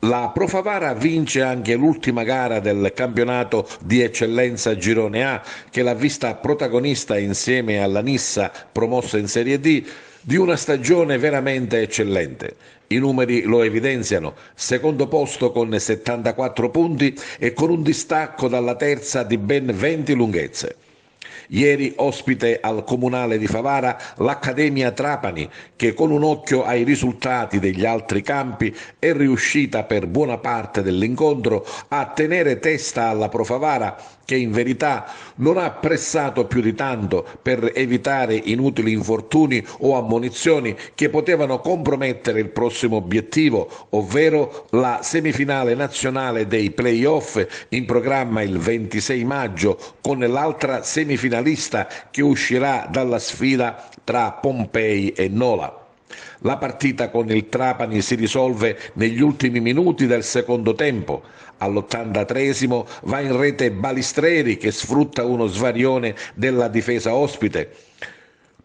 La Pro Favara vince anche l'ultima gara del campionato di eccellenza Girone A, che l'ha vista protagonista insieme alla Nissa, promossa in Serie D, di una stagione veramente eccellente. I numeri lo evidenziano: secondo posto con 74 punti e con un distacco dalla terza di ben 20 lunghezze. Ieri ospite al Comunale di Favara l'Accademia Trapani, che con un occhio ai risultati degli altri campi è riuscita per buona parte dell'incontro a tenere testa alla Pro Favara, che in verità non ha pressato più di tanto per evitare inutili infortuni o ammonizioni che potevano compromettere il prossimo obiettivo, ovvero la semifinale nazionale dei play-off in programma il 26 maggio, con l'altra semifinalista che uscirà dalla sfida tra Pompei e Nola. La partita con il Trapani si risolve negli ultimi minuti del secondo tempo. All'83esimo va in rete Balistreri, che sfrutta uno svarione della difesa ospite.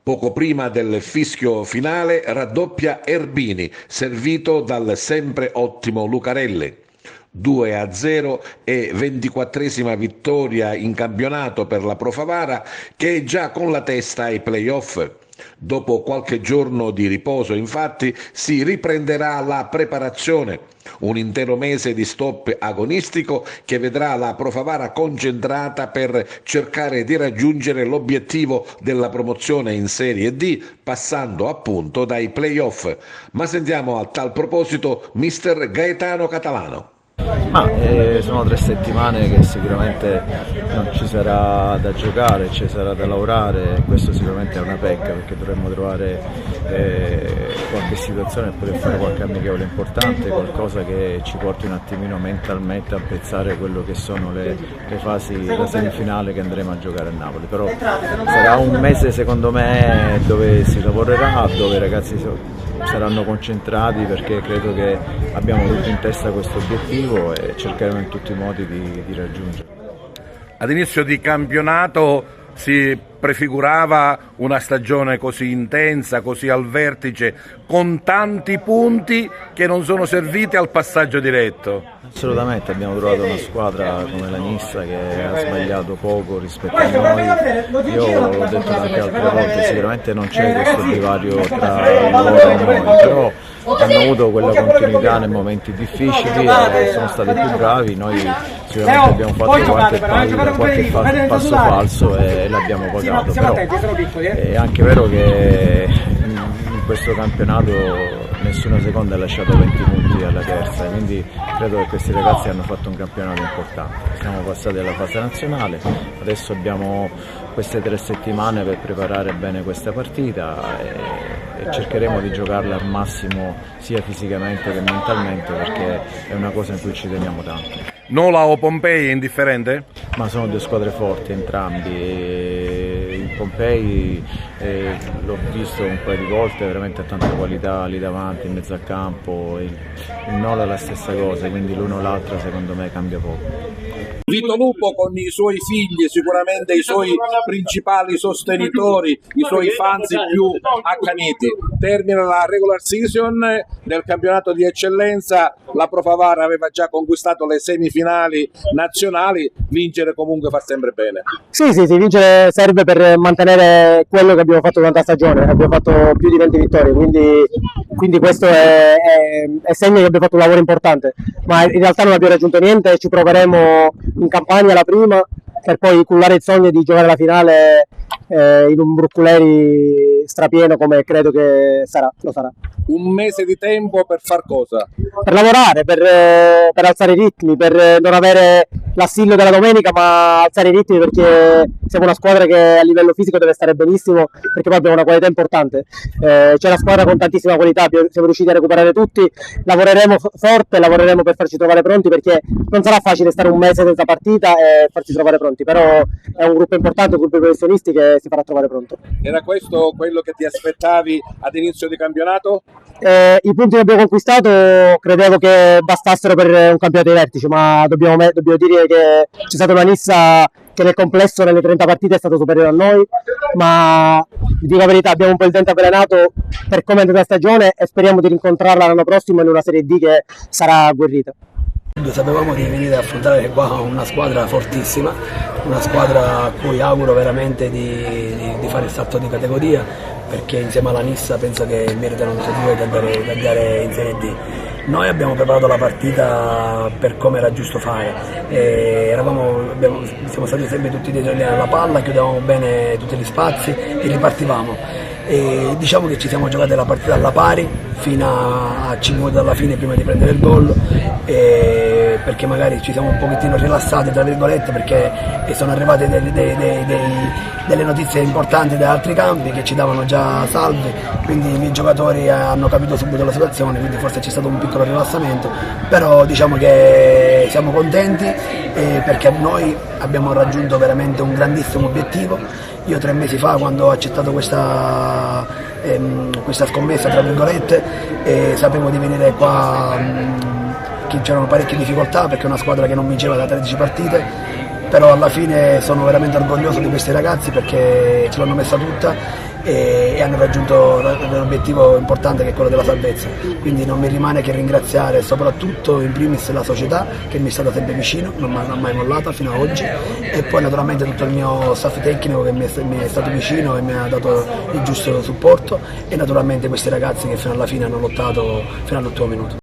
Poco prima del fischio finale raddoppia Erbini, servito dal sempre ottimo Lucarelli. 2-0 e 24esima vittoria in campionato per la Pro Favara, che è già con la testa ai play-off. Dopo qualche giorno di riposo, infatti, si riprenderà la preparazione, un intero mese di stop agonistico che vedrà la Pro Favara concentrata per cercare di raggiungere l'obiettivo della promozione in Serie D, passando appunto dai play-off. Ma sentiamo a tal proposito mister Gaetano Catalano. Sono 3 settimane che sicuramente non ci sarà da giocare, ci sarà da lavorare. Questo sicuramente è una pecca, perché dovremmo trovare qualche situazione e poter fare qualche amichevole importante, qualcosa che ci porti un attimino mentalmente a pensare quello che sono le fasi, la semifinale che andremo a giocare a Napoli. Però sarà un mese secondo me dove si lavorerà, dove i ragazzi saranno concentrati, perché credo che abbiamo tutti in testa questo obiettivo e cercheremo in tutti i modi di raggiungerlo. Ad inizio di campionato si prefigurava una stagione così intensa, così al vertice, con tanti punti che non sono serviti al passaggio diretto. Assolutamente, abbiamo trovato una squadra come la Nissa che ha sbagliato poco rispetto a noi. Io l'ho detto anche altre volte, sicuramente non c'è questo divario tra loro e noi, però hanno avuto quella continuità nei momenti difficili e sono stati più bravi. Noi sicuramente abbiamo fatto qualche passo falso e l'abbiamo pagato, però è anche vero che in questo campionato nessuna seconda ha lasciato 20 punti alla terza, quindi credo che questi ragazzi hanno fatto un campionato importante. Siamo passati alla fase nazionale, adesso abbiamo queste 3 settimane per preparare bene questa partita e cercheremo di giocarla al massimo sia fisicamente che mentalmente, perché è una cosa in cui ci teniamo tanto. Nola o Pompei è indifferente? Ma sono 2 squadre forti entrambi. Il Pompei l'ho visto un paio di volte, veramente ha tanta qualità lì davanti, in mezzo al campo. Il Nola è la stessa cosa, quindi l'uno o l'altra secondo me cambia poco. Vito Lupo con i suoi figli, sicuramente i suoi principali sostenitori, i suoi fans più accaniti. Termina la regular season del campionato di eccellenza, la Pro Favara aveva già conquistato le semifinali nazionali, vincere comunque fa sempre bene. Sì, vincere serve per mantenere quello che abbiamo fatto durante la stagione, abbiamo fatto più di 20 vittorie, quindi questo è segno che abbiamo fatto un lavoro importante, ma in realtà non abbiamo raggiunto niente, ci proveremo in campagna la prima, per poi cullare il sogno di giocare la finale in un Broccoleri strapieno, come credo che lo sarà. Un mese di tempo per far cosa? Per lavorare, per alzare i ritmi, per non avere l'assillo della domenica, ma alzare i ritmi, perché siamo una squadra che a livello fisico deve stare benissimo, perché poi abbiamo una qualità importante. C'è una squadra con tantissima qualità, siamo riusciti a recuperare tutti, lavoreremo forte, lavoreremo per farci trovare pronti, perché non sarà facile stare un mese senza partita e farci trovare pronti, però è un gruppo importante, un gruppo di professionisti che si farà trovare pronto. Era questo quello che ti aspettavi ad inizio di campionato? I punti che abbiamo conquistato credevo che bastassero per un campionato di vertice, ma dobbiamo dire che c'è stata una Nissa che nel complesso nelle 30 partite è stato superiore a noi, ma vi dico la verità, abbiamo un po' il dente avvelenato per come è andata la stagione e speriamo di rincontrarla l'anno prossimo in una Serie D che sarà agguerrita. Sapevamo di venire ad affrontare qua una squadra fortissima, una squadra a cui auguro veramente di fare il salto di categoria, perché insieme alla Nissa penso che meritano tutti e due di andare in Serie D. Noi abbiamo preparato la partita per come era giusto fare, siamo stati sempre tutti dietro alla palla, chiudevamo bene tutti gli spazi e ripartivamo. E diciamo che ci siamo giocati la partita alla pari fino a 5 minuti dalla fine prima di prendere il gol, perché magari ci siamo un pochettino rilassati tra virgolette, perché sono arrivate delle notizie importanti da altri campi che ci davano già salvi, quindi i miei giocatori hanno capito subito la situazione, quindi forse c'è stato un piccolo rilassamento, però diciamo che siamo contenti perché noi abbiamo raggiunto veramente un grandissimo obiettivo. Io 3 mesi fa, quando ho accettato questa scommessa tra virgolette, sapevo di venire qua, che c'erano parecchie difficoltà perché è una squadra che non vinceva da 13 partite, però alla fine sono veramente orgoglioso di questi ragazzi perché ce l'hanno messa tutta e hanno raggiunto l'obiettivo importante che è quello della salvezza, quindi non mi rimane che ringraziare soprattutto in primis la società che mi è stata sempre vicino, non mi ha mai mollata fino ad oggi, e poi naturalmente tutto il mio staff tecnico che mi è stato vicino e mi ha dato il giusto supporto, e naturalmente questi ragazzi che fino alla fine hanno lottato fino all'ultimo minuto.